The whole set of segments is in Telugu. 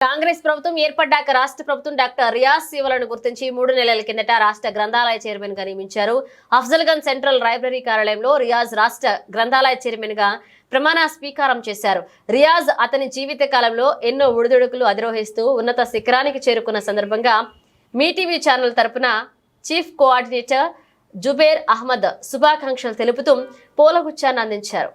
కాంగ్రెస్ ప్రభుత్వం ఏర్పడ్డాక రాష్ట్ర ప్రభుత్వం డాక్టర్ రియాజ్ సేవలను గుర్తించి 3 నెలల కిందట రాష్ట్ర గ్రంథాలయ చైర్మన్ గా నియమించారు. అఫ్జల్గంజ్ సెంట్రల్ లైబ్రరీ కార్యాలయంలో రియాజ్ రాష్ట్ర గ్రంథాలయ చైర్మన్ గా ప్రమాణ స్వీకారం చేశారు. రియాజ్ అతని జీవిత కాలంలో ఎన్నో ఒడిదుడుకులు అధిరోహిస్తూ ఉన్నత శిఖరానికి చేరుకున్న సందర్భంగా మీటీవీ ఛానల్ తరపున చీఫ్ కోఆర్డినేటర్ జుబేర్ అహ్మద్ శుభాకాంక్షలు తెలుపుతూ పూలగుచ్చాన్ని అందించారు.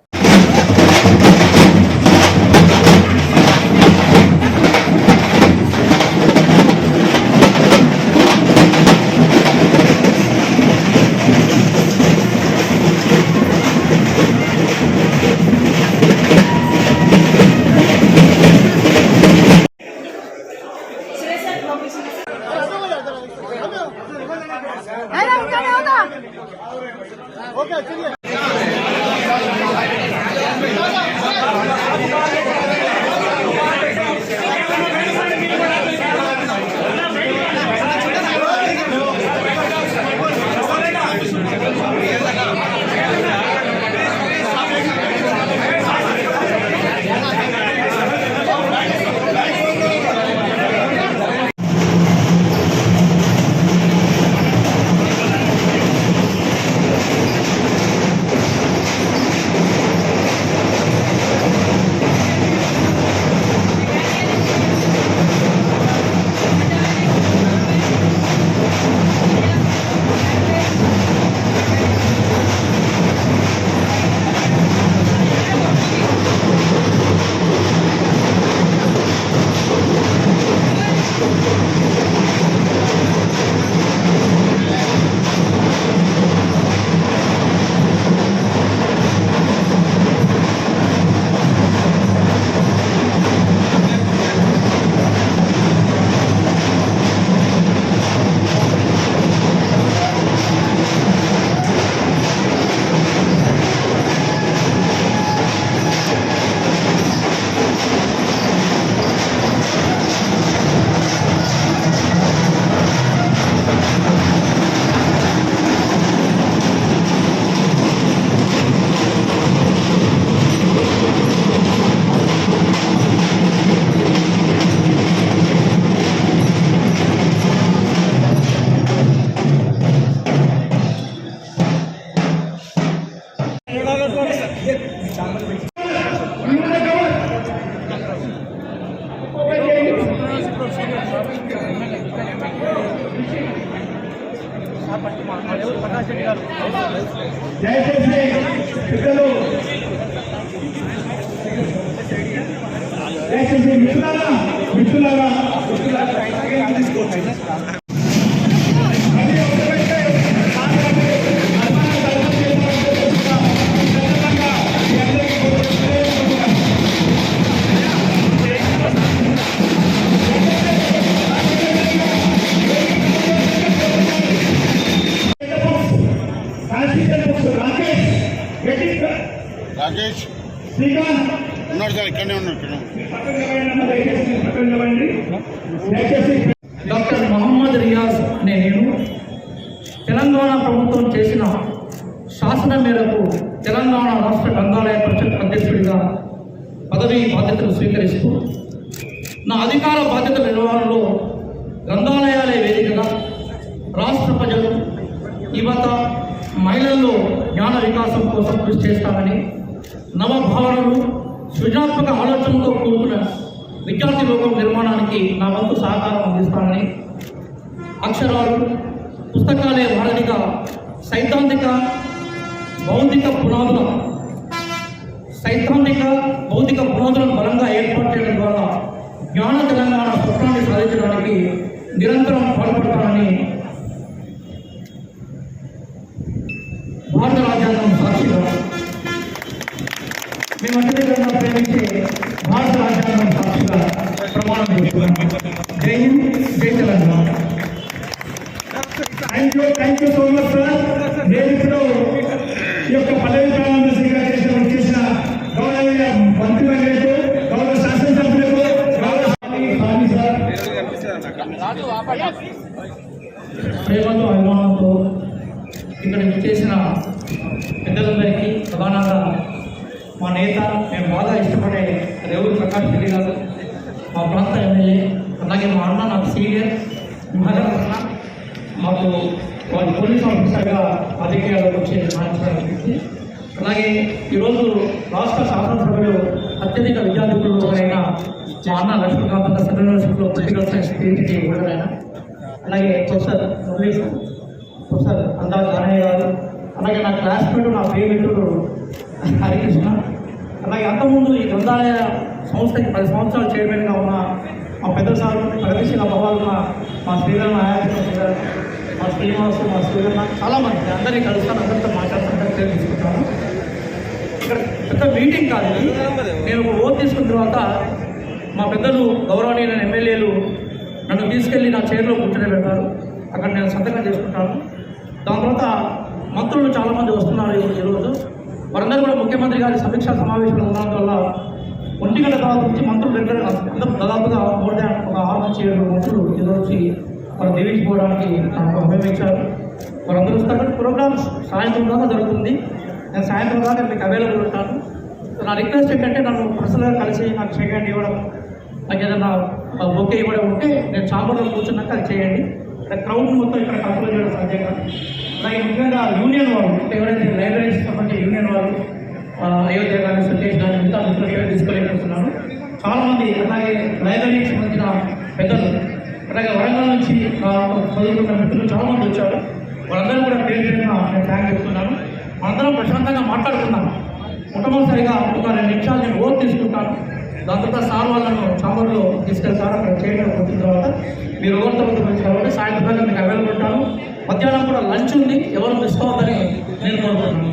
డాక్టర్ మొహమ్మద్ రియాజ్ అనే నేను తెలంగాణ ప్రభుత్వం చేసిన శాసనం మేరకు తెలంగాణ రాష్ట్ర గ్రంథాలయ పరిషత్ అధ్యక్షుడిగా పదవీ బాధ్యతలు స్వీకరిస్తూ నా అధికార బాధ్యతల నిర్వహణలో గ్రంథాలయాలే వేదికగా రాష్ట్ర ప్రజలు, యువత, మహిళల్లో జ్ఞాన వికాసం కోసం కృషి చేస్తానని, నవభావనలు, సృజనాత్మక ఆలోచనతో కూడుకున్న విద్యార్థి లోకం నిర్మాణానికి నా వంతు సహకారం అందిస్తానని, అక్షరాలు, పుస్తకాలే వారధిగా సైద్ధాంతిక బౌద్ధిక పునాదులను బలంగా ఏర్పాటు చేయడం ద్వారా జ్ఞాన తెలంగాణ స్వప్నాన్ని సాధించడానికి నిరంతరం పాల్పడతానని భారత రాజ్యాంగం సాక్షిగా మేము అత్యధికంగా ప్రేమించే భారత రాజ్యాంగం సాక్షిగా ప్రమాణం చేస్తున్నాం. జై హింద్, జై Telangana. Thank you so much sir. నేను ఇప్పుడు ఈ యొక్క పదవి ప్రమాణ స్వీకారం చేసిన గౌరవ మంత్రివర్యులకు, గౌరవ శాసనసభ్యులకు, గౌరవ సార్ ప్రేమతో అభిమానంతో ఇక్కడ చేసిన పెద్దలందరికీ, ప్రధానంగా మా నేత, మేము బాగా ఇష్టపడే రేవూరి ప్రకాష్ రెడ్డి గారు, మా ప్రాంత ఎమ్మెల్యే, అలాగే మా అన్న నాకు సీనియర్ మహారాష్ట్ర, మాకు వాళ్ళు పోలీస్ ఆఫీసర్గా రాజకీయాల్లోకి వచ్చే మాట్లాడుతుంది. అలాగే ఈరోజు రాష్ట్ర శాసనసభలో అత్యధిక విద్యార్థులు అయిన మా అన్న లక్ష్మీకాంత్ సెంట్రల్ యూనివర్సిటీలో పొలిటికల్ సైన్స్ పీహెచ్డీ ఇవ్వడమైనా, అలాగే ప్రొఫెసర్ ఇంగ్లీష్ ప్రొఫెసర్ అందా జానయ్య గారు, అలాగే నా క్లాస్మేట్ నా ప్రియమిత్రుడు హరికృష్ణ, అలాగే అంతకుముందు ఈ గ్రంథాలయ సంస్థకి 10 సంవత్సరాలు చైర్మన్గా ఉన్న మా పెద్ద సార్ ప్రగతిశీల భవాలున్న మా శ్రీధరణ గారు, మా శ్రీనివాసు, మా శ్రీధరణ, చాలామంది అందరినీ కలుస్తాను, అందరితో మాట్లాడుతుంటే తీసుకుంటాను. ఇక్కడ పెద్ద మీటింగ్ కాదు, నేను ఒక ఓట్ తీసుకున్న తర్వాత మా పెద్దలు గౌరవనీయులైన ఎమ్మెల్యేలు నన్ను తీసుకెళ్ళి నా చైర్లో కూర్చొని పెడతారు. అక్కడ నేను సంతకం చేసుకుంటాను. దాని తర్వాత మంత్రులు చాలామంది వస్తున్నారు ఈరోజు. వారందరూ కూడా ముఖ్యమంత్రి గారి సమీక్షా సమావేశంలో ఉండడం వల్ల 1 గంట తర్వాత నుంచి మంత్రులు రెగ్యులర్గా అందరూ దాదాపుగా మోర్ దాన్ ఒక 6 నుంచి 7 మంత్రులు ఈరోజు వారు దీవించుకోవడానికి నాకు ఉపయోగించారు. వారందరూ వస్తారు. ప్రోగ్రామ్స్ సాయంత్రం దాకా జరుగుతుంది. నేను సాయంత్రం దాకా మీకు అవైలబుల్ ఉంటాను. నా రిక్వెస్ట్ ఏంటంటే నన్ను పర్సనల్గా కలిసి నాకు సెకండ్ ఇవ్వడం, నాకు ఏదైనా ఓకే ఇవ్వడం ఉంటే నేను చాంబర్లో కూర్చున్నాక అది చేయండి. ఇక్కడ క్రౌడ్ మొత్తం ఇక్కడ కంట్రోల్ చేయడం సాధ్యంగా. అలాగే ముఖ్యంగా యూనియన్ వాళ్ళు, అంటే ఎవరైతే లైబ్రరీస్ సంబంధించి యూనియన్ వాళ్ళు అయోధ్య కానీ సురేష్ కానీ మిగతా మిత్రులు తీసుకోలేకపోతున్నాను చాలామంది. అలాగే లైబ్రరీకి సంబంధించిన పెద్దలు, అలాగే వరంగల్ నుంచి చదువుకున్న మిత్రులు చాలామంది వచ్చారు. వాళ్ళందరూ కూడా పేరు పేరున నేను థ్యాంక్ చెప్తున్నాను. మనందరం ప్రశాంతంగా మాట్లాడుకున్నాను. మొట్టమొదటిసారిగా ఒక 2 నిమిషాలు నేను ఓట్ తీసుకుంటాను. దాని తర్వాత సార్ వాళ్ళను చాంబర్లో తీసుకెళ్తారు. అక్కడ చేయడం వచ్చిన తర్వాత మీరు ఓవర్తో గురించి కాబట్టి సాయంత్రం మీకు అవైలబుల్ ఉంటాను. మధ్యాహ్నం కూడా లంచ్ ఉంది, ఎవరు మిస్ అవ్వద్దని నేను కోరుకుంటున్నాను.